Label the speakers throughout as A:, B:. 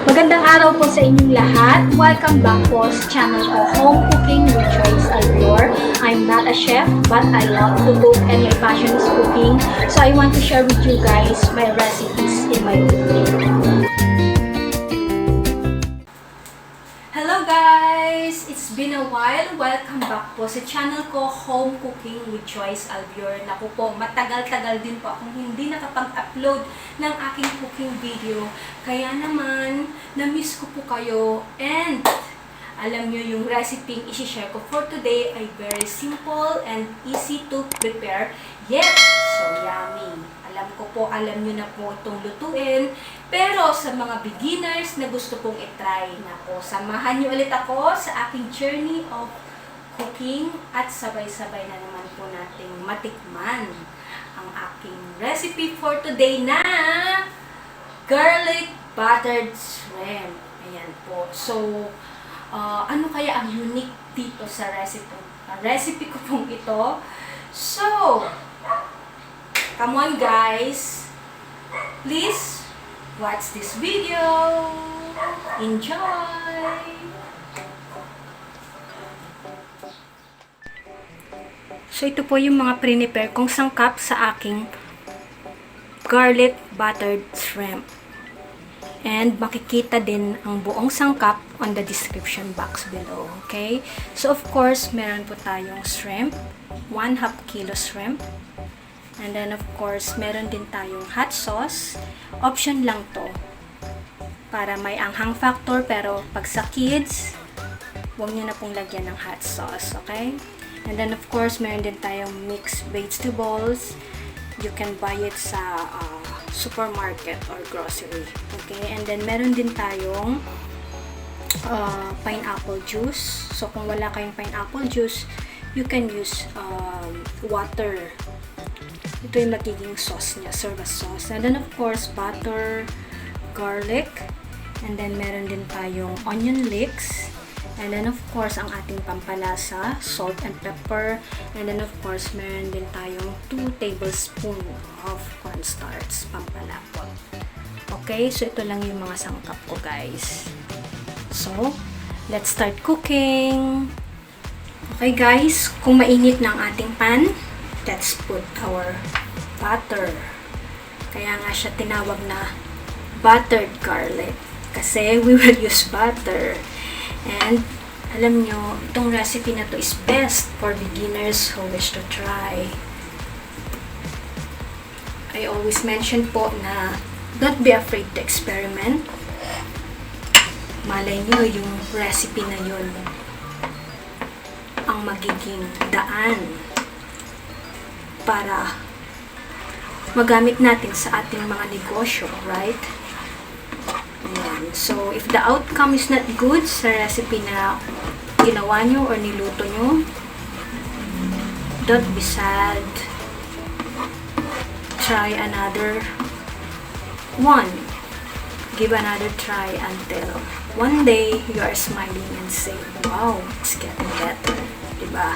A: Magandang araw po sa inyong lahat. Welcome back po sa channel ko, Home Cooking with Joyce Alvior. I'm not a chef, but I love to cook and my passion is cooking. So I want to share with you guys my recipes in my cooking. Hello guys! It's been a while. Welcome back po sa channel ko, Home Cooking with Joyce Alvior. Naku po, matagal-tagal din po akong hindi nakapag-upload ng aking cooking video. Kaya naman, na-miss ko po kayo. And alam nyo yung recipe isi-share ko for today ay very simple and easy to prepare. Yet, so yummy. Alam nyo na po itong lutuin. Pero sa mga beginners na gusto pong itry, nako, samahan nyo ulit ako sa aking journey of cooking at sabay-sabay na naman po nating matikman ang aking recipe for today na garlic buttered shrimp. Ayan po. So, ano kaya ang unique dito sa recipe ko pong ito? So, come on guys, please watch this video. Enjoy! So ito po yung mga prepare kong sangkap sa aking garlic buttered shrimp. And makikita din ang buong sangkap on the description box below. Okay? So of course, meron po tayong shrimp, 1/2 kilo shrimp. And then of course, meron din tayong hot sauce. Option lang to para may anghang factor, pero pag sa kids, huwag nyo na pong lagyan ng hot sauce, okay? And then of course, meron din tayong mixed vegetables. You can buy it sa supermarket or grocery, okay? And then meron din tayong pineapple juice. So kung wala kayong pineapple juice, you can use water. Ito yung magiging sauce niya, soya sauce. And then of course, butter, garlic, and then meron din tayong onion leeks. And then of course, ang ating pampalasa, salt and pepper. And then of course, meron din tayong 2 tablespoon of cornstarch, pampalapot. Okay, so ito lang yung mga sangkap ko guys. So, let's start cooking. Okay guys, kung mainit na ang ating pan, let's put our butter. Kaya nga siya tinawag na buttered garlic. Kasi we will use butter. And alam nyo, itong recipe na to is best for beginners who wish to try. I always mention po na don't be afraid to experiment. Malay nyo yung recipe na yun ang magiging daan para magamit natin sa ating mga negosyo, right? Ayan. So, if the outcome is not good sa recipe na ginawa nyo or niluto nyo, don't be sad. Try another one. Give another try until one day you are smiling and say, wow, it's getting better. Diba?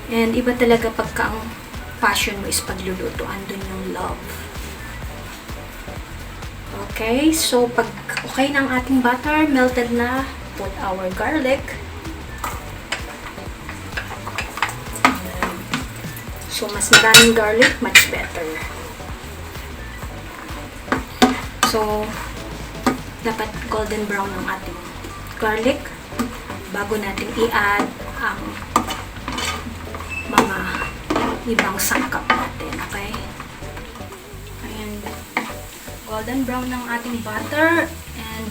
A: And iba talaga pagka ang passion mo is pagluluto, andun yung love. Okay, so pag okay na ang ating butter, melted na, put our garlic. So mas maraming garlic, much better. So, dapat golden brown ang ating garlic bago natin i-add ang mga ibang sangkap natin, okay? Ayan, golden brown ng ating butter and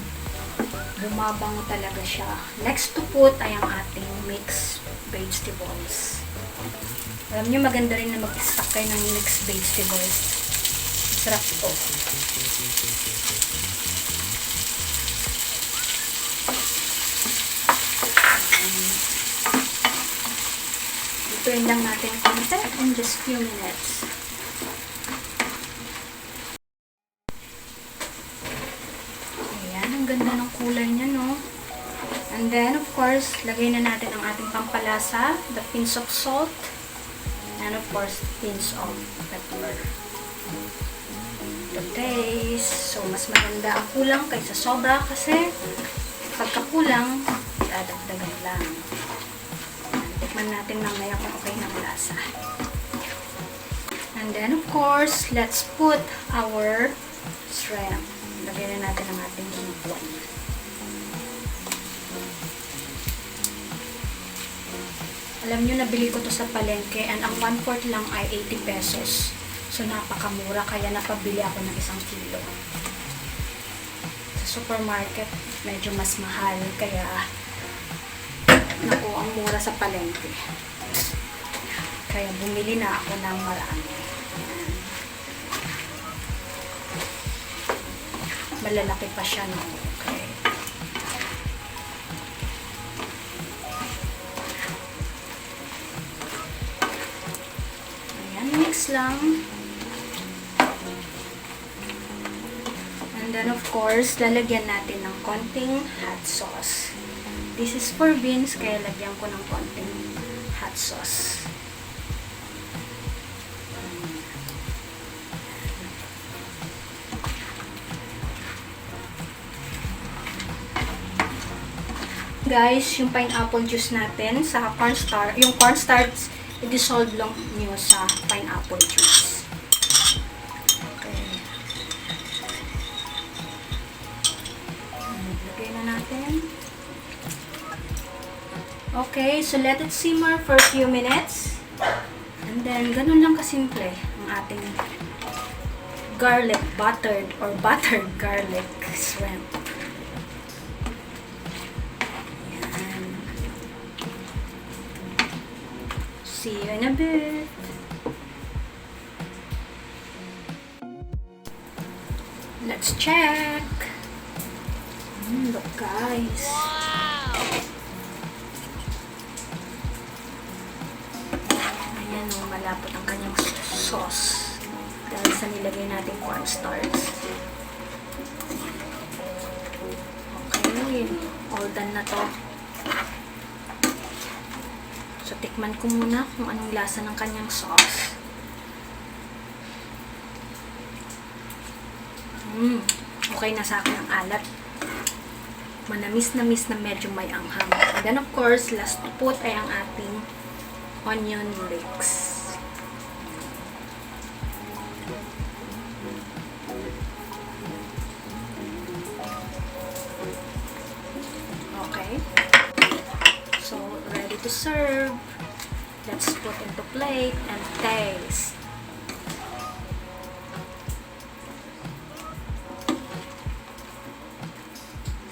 A: bumabang talaga siya. Next to put ay ang ating mixed vegetables. Alam nyo, maganda rin na mag-stock kayo ng mixed vegetables. Sarap ito. Turn lang natin konti in just few minutes. Ayan, ang ganda ng kulay niya, no? And then, of course, lagay na natin ang ating pampalasa, the pinch of salt, and of course, pinch of pepper. to taste. So, mas maganda ang kulang kaysa sobra kasi pagkakulang, dadagdagan lang. Tikman natin mamaya kung okay na lasa. And then, of course, let's put our shrimp. Lagyan na natin ang ating hipon. Alam nyo, nabili ko to sa palengke and ang 1/4 lang ay 80 pesos. So, napakamura kaya napabili ako ng 1 kilo. Sa supermarket, medyo mas mahal kaya naku, ang mura sa palengke. Kaya bumili na ako ng marami. Malalaki pa siya, no? Okay. Ayan, mix lang. And then, of course, lalagyan natin ng konting hot sauce. This is for beans, kaya lagyan ko ng konting hot sauce. Guys, yung pineapple juice natin sa cornstarch, yung cornstarch, i-dissolve lang nyo sa pineapple juice. Okay. Lagay na natin. Okay, so let it simmer for a few minutes. And then, ganun lang kasimple ang ating garlic buttered or buttered garlic shrimp. See you in a bit. Let's check. Look, guys. Wow! Ayan, malapot ang kanyang sauce. Dahil sa nilagay natin cornstarch. Okay, all done na to. So, tikman ko muna kung anong lasa ng kanyang sauce. Okay na sa akin ang alat. Manamis-namis na medyo may anghang. And then, of course, last to put ay ang ating onion leeks. Okay. So, ready to serve. Let's put into plate and taste.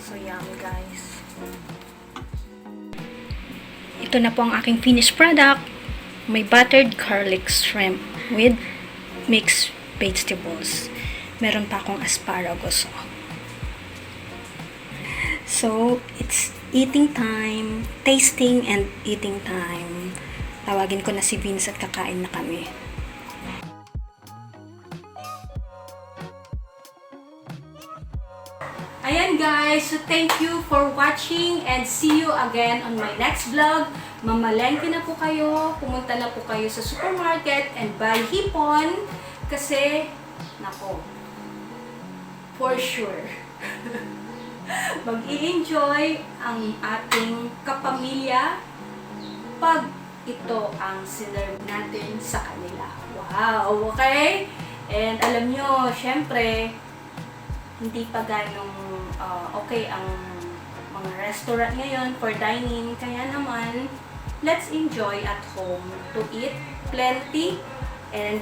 A: So, yummy, guys. Ito na po ang aking finished product. May buttered garlic shrimp with mixed vegetables. Meron pa akong asparagus. So, it's eating time, tasting and eating time. Tawagin ko na si Vince at kakain na kami. Ayan guys, so thank you for watching and see you again on my next vlog. Mamalengke na po kayo, pumunta na po kayo sa supermarket and buy hipon kasi, nako, for sure. Mag-i-enjoy ang ating kapamilya pag ito ang sinerve natin sa kanila. Wow! Okay? And alam nyo, syempre, hindi pa ganong okay ang mga restaurant ngayon for dining. Kaya naman, let's enjoy at home to eat plenty and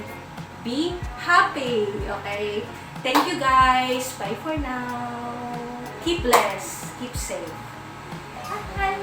A: be happy. Okay? Thank you guys. Bye for now. Keep blessed. Keep safe. Bye.